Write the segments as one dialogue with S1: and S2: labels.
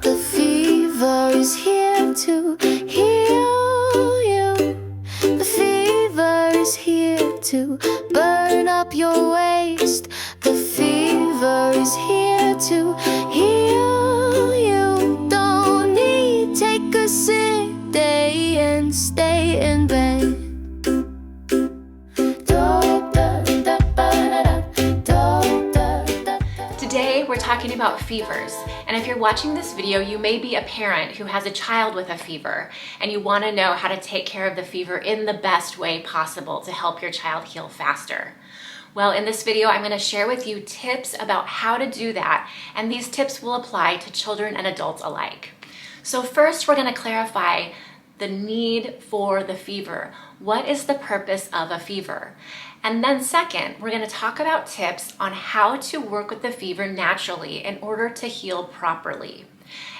S1: The fever is here to heal you. The fever is here to burn up your waste. The fever is here to heal you. Don't need take a sick day and stay in bed.
S2: Today we're talking about fevers, and if you're watching this video, you may be a parent who has a child with a fever and you want to know how to take care of the fever in the best way possible to help your child heal faster. Well, in this video, I'm going to share with you tips about how to do that, and these tips will apply to children and adults alike. So first, we're going to clarify the need for the fever. What is the purpose of a fever? And then second, we're going to talk about tips on how to work with the fever naturally in order to heal properly.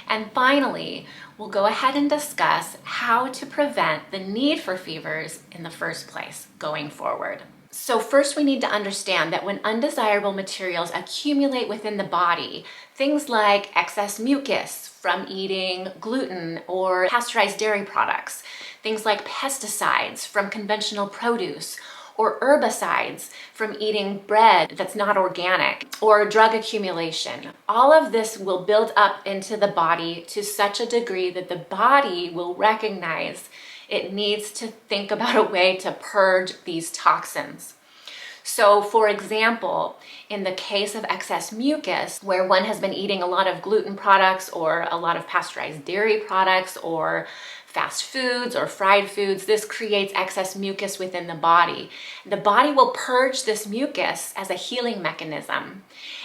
S2: And finally, we'll go ahead and discuss how to prevent the need for fevers in the first place going forward. So first, we need to understand that when undesirable materials accumulate within the body, things like excess mucus from eating gluten or pasteurized dairy products, things like pesticides from conventional produce, or herbicides from eating bread that's not organic, or drug accumulation. All of this will build up into the body to such a degree that the body will recognize it needs to think about a way to purge these toxins. So for example, in the case of excess mucus, where one has been eating a lot of gluten products or a lot of pasteurized dairy products or fast foods or fried foods, this creates excess mucus within the body. The body will purge this mucus as a healing mechanism,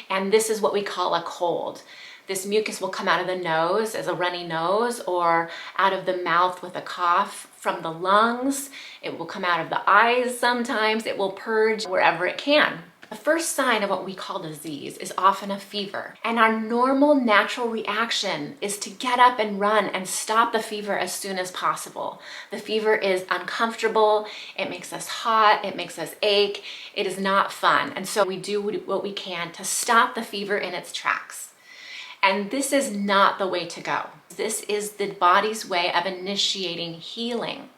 S2: and this is what we call a cold. This mucus will come out of the nose as a runny nose, or out of the mouth with a cough, from the lungs. It will come out of the eyes sometimes. It will purge wherever it can. The first sign of what we call disease is often a fever. And our normal natural reaction is to get up and run and stop the fever as soon as possible. The fever is uncomfortable. It makes us hot. It makes us ache. It is not fun. And so we do what we can to stop the fever in its tracks. And this is not the way to go. This is the body's way of initiating healing.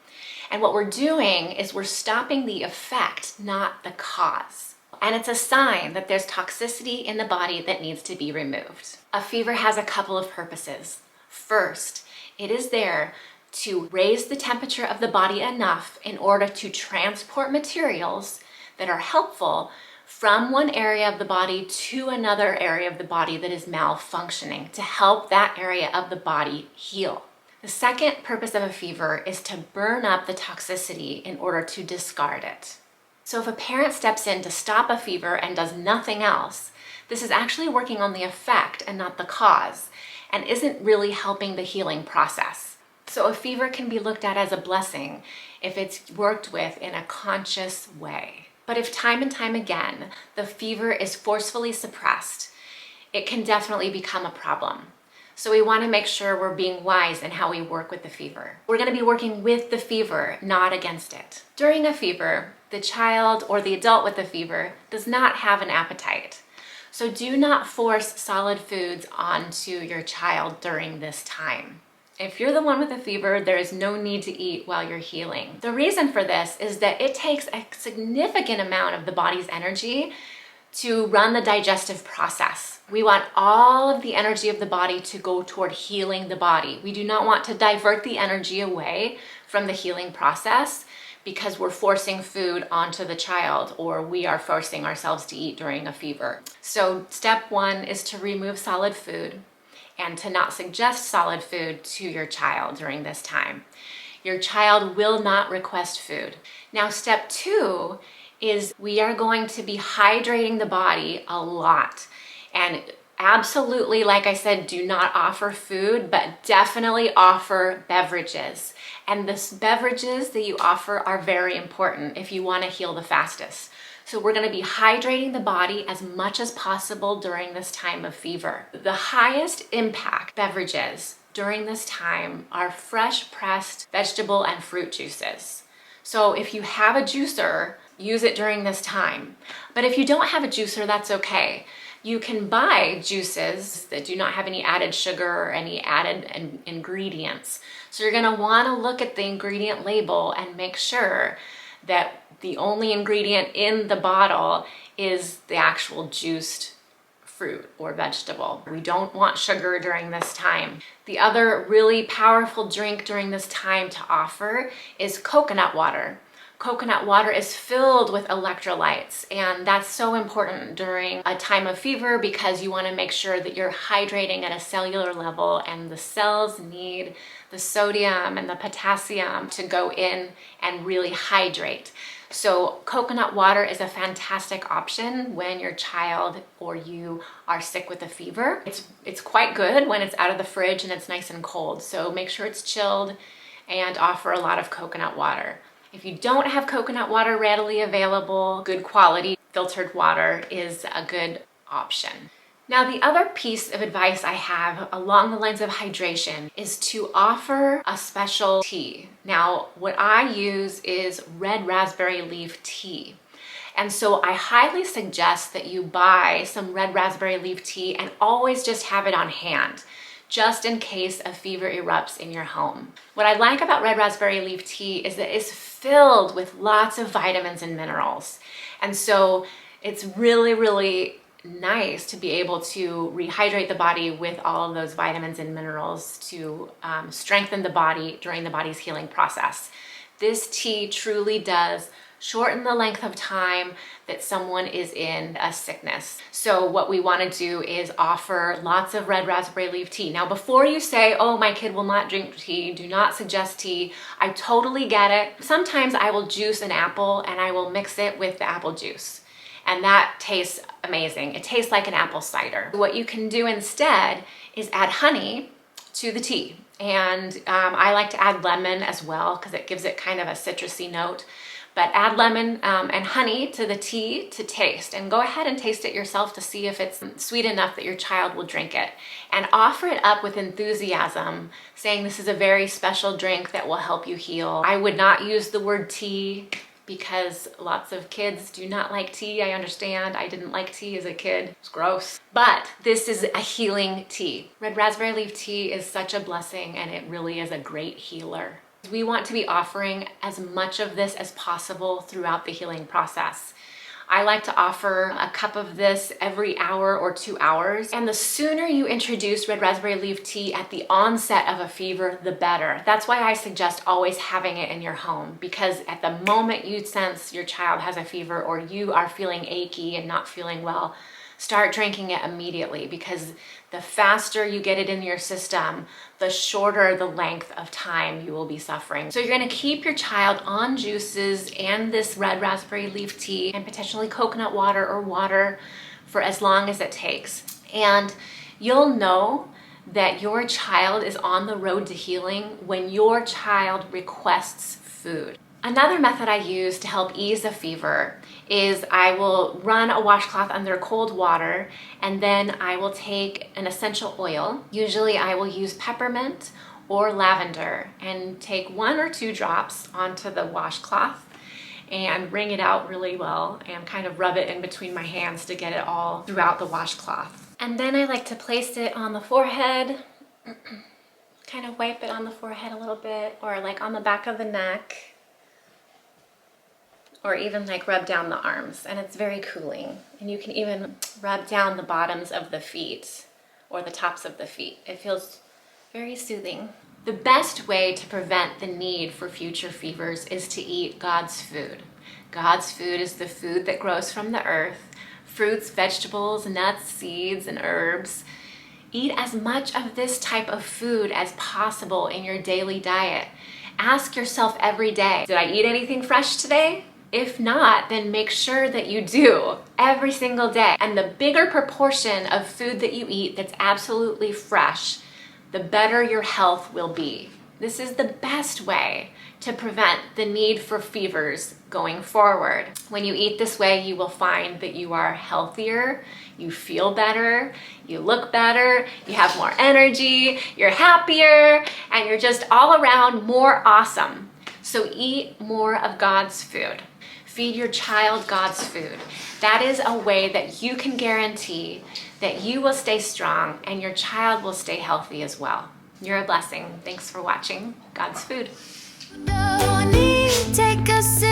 S2: And what we're doing is we're stopping the effect, not the cause. And it's a sign that there's toxicity in the body that needs to be removed. A fever has a couple of purposes. First, it is there to raise the temperature of the body enough in order to transport materials that are helpful from one area of the body to another area of the body that is malfunctioning, to help that area of the body heal. The second purpose of a fever is to burn up the toxicity in order to discard it. So if a parent steps in to stop a fever and does nothing else, this is actually working on the effect and not the cause, and isn't really helping the healing process. So a fever can be looked at as a blessing if it's worked with in a conscious way. But if time and time again, the fever is forcefully suppressed, it can definitely become a problem. So we want to make sure we're being wise in how we work with the fever. We're going to be working with the fever, not against it. During a fever, the child or the adult with the fever does not have an appetite. So do not force solid foods onto your child during this time. If you're the one with a fever, there is no need to eat while you're healing. The reason for this is that it takes a significant amount of the body's energy to run the digestive process. We want all of the energy of the body to go toward healing the body. We do not want to divert the energy away from the healing process because we're forcing food onto the child, or we are forcing ourselves to eat during a fever. So step one is to remove solid food and to not suggest solid food to your child during this time. Your child will not request food. Now, step two is we are going to be hydrating the body a lot. And absolutely, like I said, do not offer food, but definitely offer beverages. And the beverages that you offer are very important if you want to heal the fastest. So we're going to be hydrating the body as much as possible during this time of fever. The highest impact beverages during this time are fresh pressed vegetable and fruit juices. So if you have a juicer, use it during this time. But if you don't have a juicer, that's okay. You can buy juices that do not have any added sugar or any added ingredients. So you're gonna wanna look at the ingredient label and make sure that the only ingredient in the bottle is the actual juiced fruit or vegetable. We don't want sugar during this time. The other really powerful drink during this time to offer is coconut water. Coconut water is filled with electrolytes, and that's so important during a time of fever because you want to make sure that you're hydrating at a cellular level, and the cells need the sodium and the potassium to go in and really hydrate. So coconut water is a fantastic option when your child or you are sick with a fever. It's quite good when it's out of the fridge and it's nice and cold. So make sure it's chilled and offer a lot of coconut water. If you don't have coconut water readily available, good quality filtered water is a good option. Now, the other piece of advice I have along the lines of hydration is to offer a special tea. Now, what I use is red raspberry leaf tea. And so I highly suggest that you buy some red raspberry leaf tea and always just have it on hand, just in case a fever erupts in your home. What I like about red raspberry leaf tea is that it's filled with lots of vitamins and minerals. And so it's really, really nice to be able to rehydrate the body with all of those vitamins and minerals to strengthen the body during the body's healing process. This tea truly does shorten the length of time that someone is in a sickness. So what we want to do is offer lots of red raspberry leaf tea. Now, before you say, oh, my kid will not drink tea, do not suggest tea, I totally get it. Sometimes I will juice an apple and I will mix it with the apple juice, and that tastes amazing. It tastes like an apple cider. What you can do instead is add honey to the tea. And I like to add lemon as well because it gives it kind of a citrusy note. But add lemon and honey to the tea to taste, and go ahead and taste it yourself to see if it's sweet enough that your child will drink it. And offer it up with enthusiasm, saying this is a very special drink that will help you heal. I would not use the word tea because lots of kids do not like tea. I understand. I didn't like tea as a kid. It's gross. But this is a healing tea. Red raspberry leaf tea is such a blessing, and it really is a great healer. We want to be offering as much of this as possible throughout the healing process. I like to offer a cup of this every hour or 2 hours. And the sooner you introduce red raspberry leaf tea at the onset of a fever, the better. That's why I suggest always having it in your home, because at the moment you sense your child has a fever or you are feeling achy and not feeling well, start drinking it immediately, because the faster you get it in your system, the shorter the length of time you will be suffering. So you're gonna keep your child on juices and this red raspberry leaf tea and potentially coconut water or water for as long as it takes. And you'll know that your child is on the road to healing when your child requests food. Another method I use to help ease a fever is I will run a washcloth under cold water, and then I will take an essential oil. Usually I will use peppermint or lavender and take 1 or 2 drops onto the washcloth and wring it out really well and kind of rub it in between my hands to get it all throughout the washcloth. And then I like to place it on the forehead, kind of wipe it on the forehead a little bit, or like on the back of the neck, or even like rub down the arms, and it's very cooling. And you can even rub down the bottoms of the feet or the tops of the feet. It feels very soothing. The best way to prevent the need for future fevers is to eat God's food. God's food is the food that grows from the earth: fruits, vegetables, nuts, seeds, and herbs. Eat as much of this type of food as possible in your daily diet. Ask yourself every day, did I eat anything fresh today? If not, then make sure that you do every single day. And the bigger proportion of food that you eat that's absolutely fresh, the better your health will be. This is the best way to prevent the need for fevers going forward. When you eat this way, you will find that you are healthier, you feel better, you look better, you have more energy, you're happier, and you're just all around more awesome. So eat more of God's food. Feed your child God's food. That is a way that you can guarantee that you will stay strong and your child will stay healthy as well. You're a blessing. Thanks for watching God's Food.
S1: Take a sip.